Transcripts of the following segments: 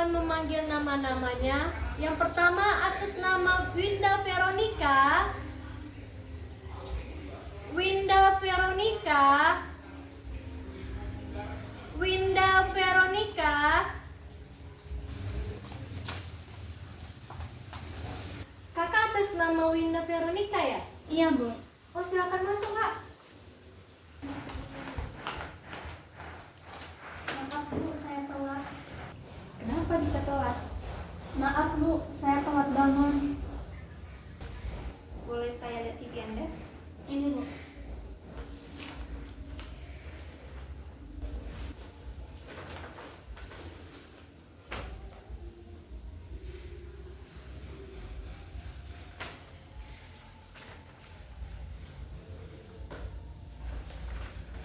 akan memanggil nama-namanya. Yang pertama atas nama Winda Veronica. Winda Veronica. Winda Veronica. Kakak atas nama Winda Veronica ya? Iya, Bu. Oh, silakan masuk, Kak. Maaf, Bu, saya telat. Kenapa bisa telat? Maaf, Bu, saya telat bangun. Boleh saya lihat CV Anda? Ini, Bu.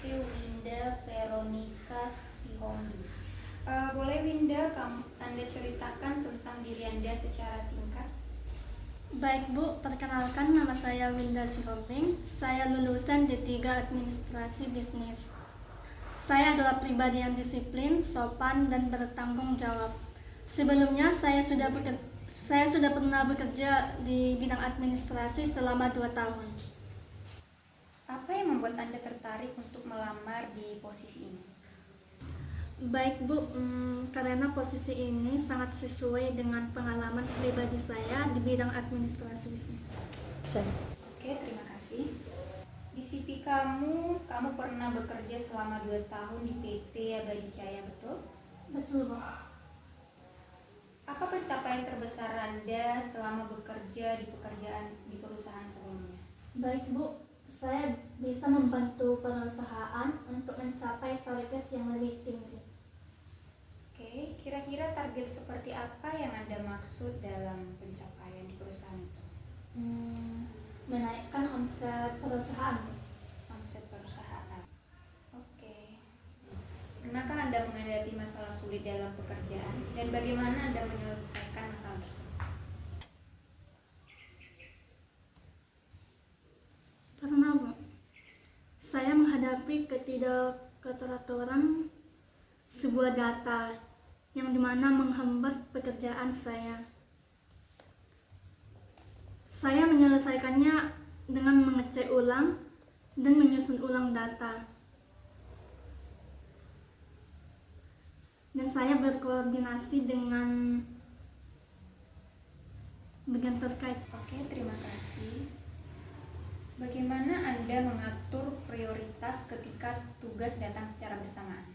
Winda Veronica Sihombing. Boleh Winda, Anda ceritakan tentang diri Anda secara singkat? Baik, Bu, perkenalkan nama saya Winda Sihombing. Saya lulusan D3 Administrasi Bisnis. Saya adalah pribadi yang disiplin, sopan, dan bertanggung jawab. Sebelumnya saya sudah pernah bekerja di bidang administrasi selama 2 tahun. Apa yang membuat Anda tertarik untuk melamar di posisi ini? Baik, Bu, karena posisi ini sangat sesuai dengan pengalaman pribadi saya di bidang administrasi bisnis. Oke, terima kasih. Di CV kamu pernah bekerja selama 2 tahun di PT Abadi Jaya, betul? Betul, Bu. Apa pencapaian terbesar Anda selama bekerja di perusahaan sebelumnya? Baik, Bu, saya bisa membantu perusahaan untuk mencapai target yang lebih tinggi. Oke, kira-kira target seperti apa yang Anda maksud dalam pencapaian di perusahaan itu? Menaikkan omset perusahaan. Omset perusahaan. Oke. Pernahkah Anda menghadapi masalah sulit dalam pekerjaan dan bagaimana Anda menyelesaikan masalah tersebut? Pernah, Bu. Saya menghadapi ketidakteraturan sebuah data yang dimana menghambat pekerjaan saya. Saya menyelesaikannya dengan mengecek ulang dan menyusun ulang data. Dan saya berkoordinasi dengan bagian terkait. Oke, terima kasih. Bagaimana Anda mengatur prioritas ketika tugas datang secara bersamaan?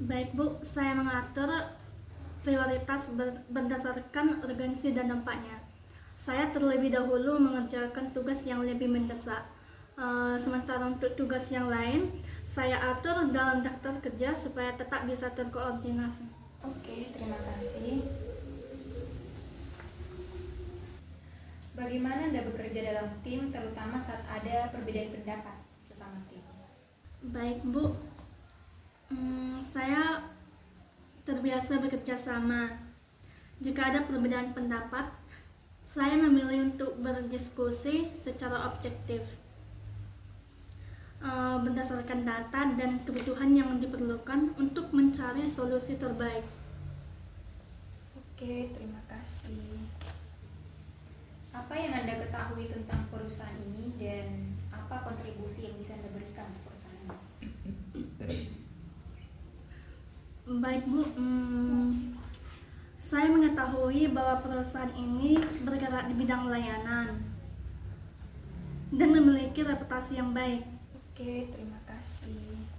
Baik, Bu, saya mengatur prioritas berdasarkan urgensi dan dampaknya. Saya terlebih dahulu mengerjakan tugas yang lebih mendesak. Sementara untuk tugas yang lain, saya atur dalam daftar kerja supaya tetap bisa terkoordinasi. Oke, terima kasih. Bagaimana Anda bekerja dalam tim, terutama saat ada perbedaan pendapat sesama tim? Baik, Bu, saya terbiasa bekerja sama. Jika ada perbedaan pendapat, saya memilih untuk berdiskusi secara objektif, berdasarkan data dan kebutuhan yang diperlukan untuk mencari solusi terbaik. Oke, terima kasih. Apa yang Anda ketahui tentang perusahaan ini dan apa kontribusi yang bisa Anda berikan untuk perusahaan ini? Baik, Bu, saya mengetahui bahwa perusahaan ini bergerak di bidang layanan dan memiliki reputasi yang baik. Oke, terima kasih.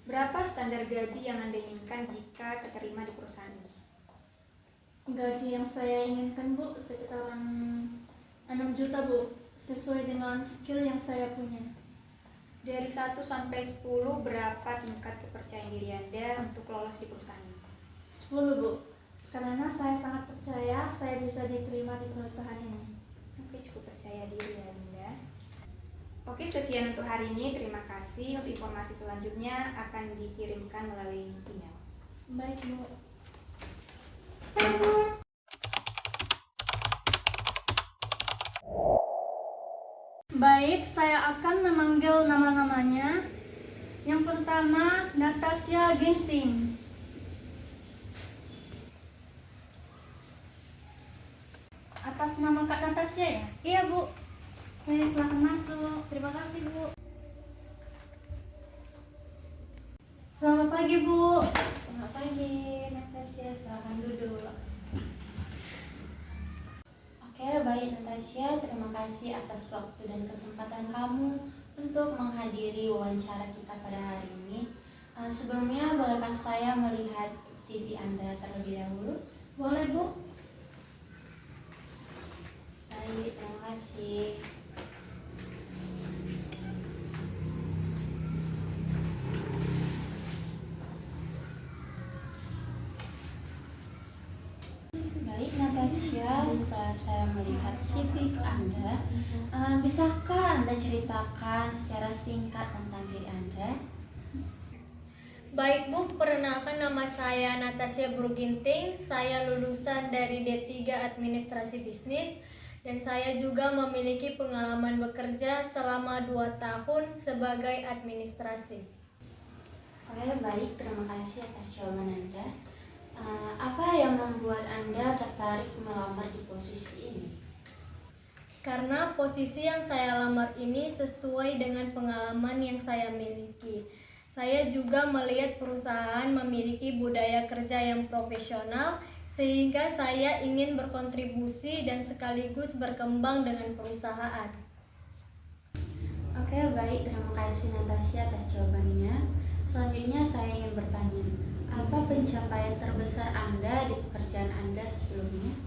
Berapa standar gaji yang Anda inginkan jika keterima di perusahaan ini? Gaji yang saya inginkan, Bu, sekitaran 6 juta, Bu, sesuai dengan skill yang saya punya. Dari 1 sampai 10, berapa tingkat kepercayaan diri Anda untuk lolos di perusahaan ini? 10, Bu, karena saya sangat percaya saya bisa diterima di perusahaan ini. Oke, cukup percaya diri ya, Bunda. Oke, sekian untuk hari ini. Terima kasih. Untuk informasi selanjutnya akan dikirimkan melalui email. Baik, Bu. Baik, saya akan memanggil nama-namanya. Yang pertama, Natasha Ginting. nama Kak Natasha ya? Iya, Bu. Silakan masuk. Terima kasih, Bu. Selamat pagi, Bu. Selamat pagi, Natasha. Silakan duduk. Oke, baik Natasha. Terima kasih atas waktu dan kesempatan kamu untuk menghadiri wawancara kita pada hari ini. Sebelumnya, bolehkah saya melihat CV Anda terlebih dahulu? Boleh, Bu? Baik, terima kasih. Baik Natasha, setelah saya melihat CV Anda, bisakah Anda ceritakan secara singkat tentang diri Anda? Baik, Bu. Perkenalkan, nama saya Natasha Bruginting. Saya lulusan dari D3 Administrasi Bisnis dan saya juga memiliki pengalaman bekerja selama 2 tahun sebagai administrasi. Oke, baik. Terima kasih atas jawaban Anda. Apa yang membuat Anda tertarik melamar di posisi ini? Karena posisi yang saya lamar ini sesuai dengan pengalaman yang saya miliki. Saya juga melihat perusahaan memiliki budaya kerja yang profesional, sehingga saya ingin berkontribusi dan sekaligus berkembang dengan perusahaan. Oke, baik. Terima kasih Natasha atas jawabannya. Selanjutnya saya ingin bertanya, apa pencapaian terbesar Anda di pekerjaan Anda sebelumnya?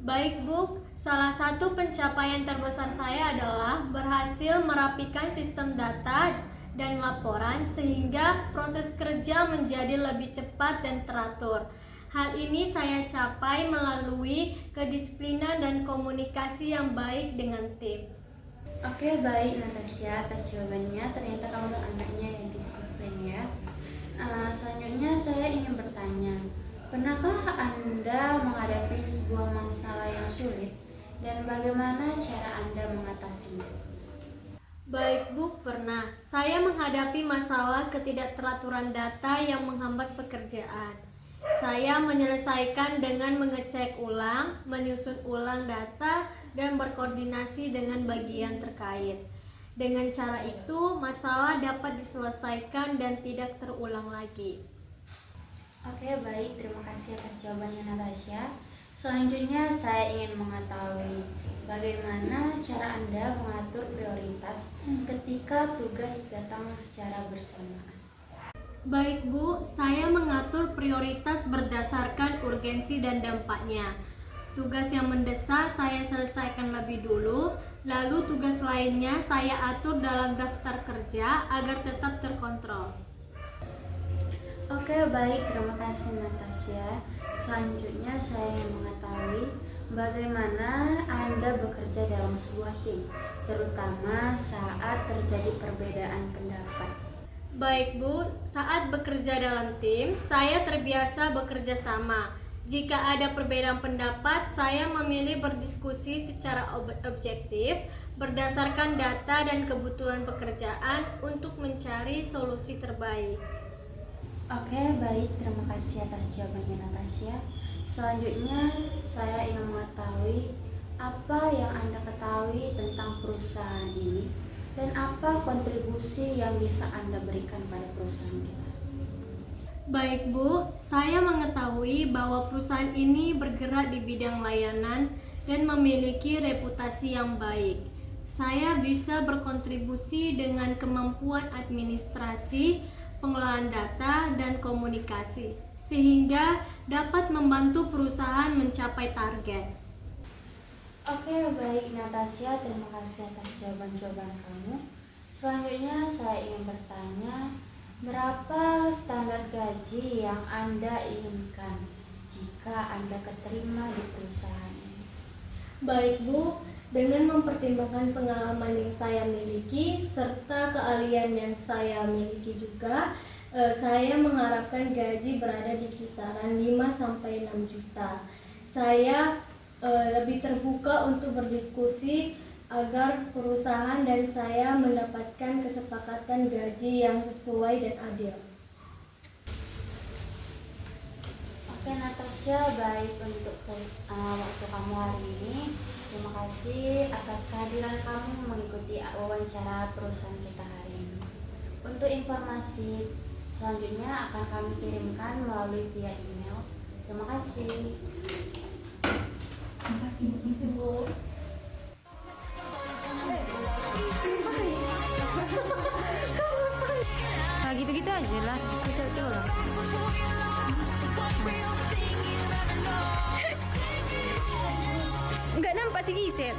Baik, Bu. Salah satu pencapaian terbesar saya adalah berhasil merapikan sistem data dan laporan sehingga proses kerja menjadi lebih cepat dan teratur. Hal ini saya capai melalui kedisiplinan dan komunikasi yang baik dengan tim. Oke, baik Natasha atas jawabannya. Ternyata kamu anaknya yang disiplin ya. Selanjutnya saya ingin bertanya, pernahkah Anda menghadapi sebuah masalah yang sulit dan bagaimana cara Anda mengatasinya? Baik, Bu, pernah. Saya menghadapi masalah ketidakteraturan data yang menghambat pekerjaan. Saya menyelesaikan dengan mengecek ulang, menyusun ulang data, dan berkoordinasi dengan bagian terkait. Dengan cara itu, masalah dapat diselesaikan dan tidak terulang lagi. Oke, baik. Terima kasih atas jawabannya Natasha. Selanjutnya saya ingin mengetahui bagaimana cara Anda mengatur prioritas ketika tugas datang secara bersamaan. Baik, Bu, saya mengatur prioritas berdasarkan urgensi dan dampaknya. Tugas yang mendesak saya selesaikan lebih dulu, lalu tugas lainnya saya atur dalam daftar kerja agar tetap terkontrol. Oke, baik. Terima kasih Natasha. Selanjutnya saya ingin mengetahui bagaimana Anda bekerja dalam sebuah tim, terutama saat terjadi perbedaan pendapat. Baik, Bu, saat bekerja dalam tim, saya terbiasa bekerja sama. Jika ada perbedaan pendapat, saya memilih berdiskusi secara objektif berdasarkan data dan kebutuhan pekerjaan untuk mencari solusi terbaik. Oke, baik. Terima kasih atas jawabannya Natasha. Selanjutnya saya ingin mengetahui apa yang Anda ketahui tentang perusahaan ini dan apa kontribusi yang bisa Anda berikan pada perusahaan kita. Baik, Bu, saya mengetahui bahwa perusahaan ini bergerak di bidang layanan dan memiliki reputasi yang baik. Saya bisa berkontribusi dengan kemampuan administrasi, pengelolaan data, dan komunikasi, sehingga dapat membantu perusahaan mencapai target. Oke, baik Natasha, terima kasih atas jawaban-jawaban kamu. Selanjutnya saya ingin bertanya, berapa standar gaji yang Anda inginkan jika Anda keterima di perusahaan ini? Baik, Bu, dengan mempertimbangkan pengalaman yang saya miliki serta keahlian yang saya miliki juga, saya mengharapkan gaji berada di kisaran 5-6 juta. Saya lebih terbuka untuk berdiskusi agar perusahaan dan saya mendapatkan kesepakatan gaji yang sesuai dan adil. Oke Natasha, baik untuk waktu kamu hari ini. Terima kasih atas kehadiran kamu mengikuti wawancara perusahaan kita hari ini. Untuk informasi selanjutnya akan kami kirimkan melalui via email. Terima kasih. Terima kasih Bu. Nah gitu-gitu aja lah. Coba lah. Nggak nampak si Gisel.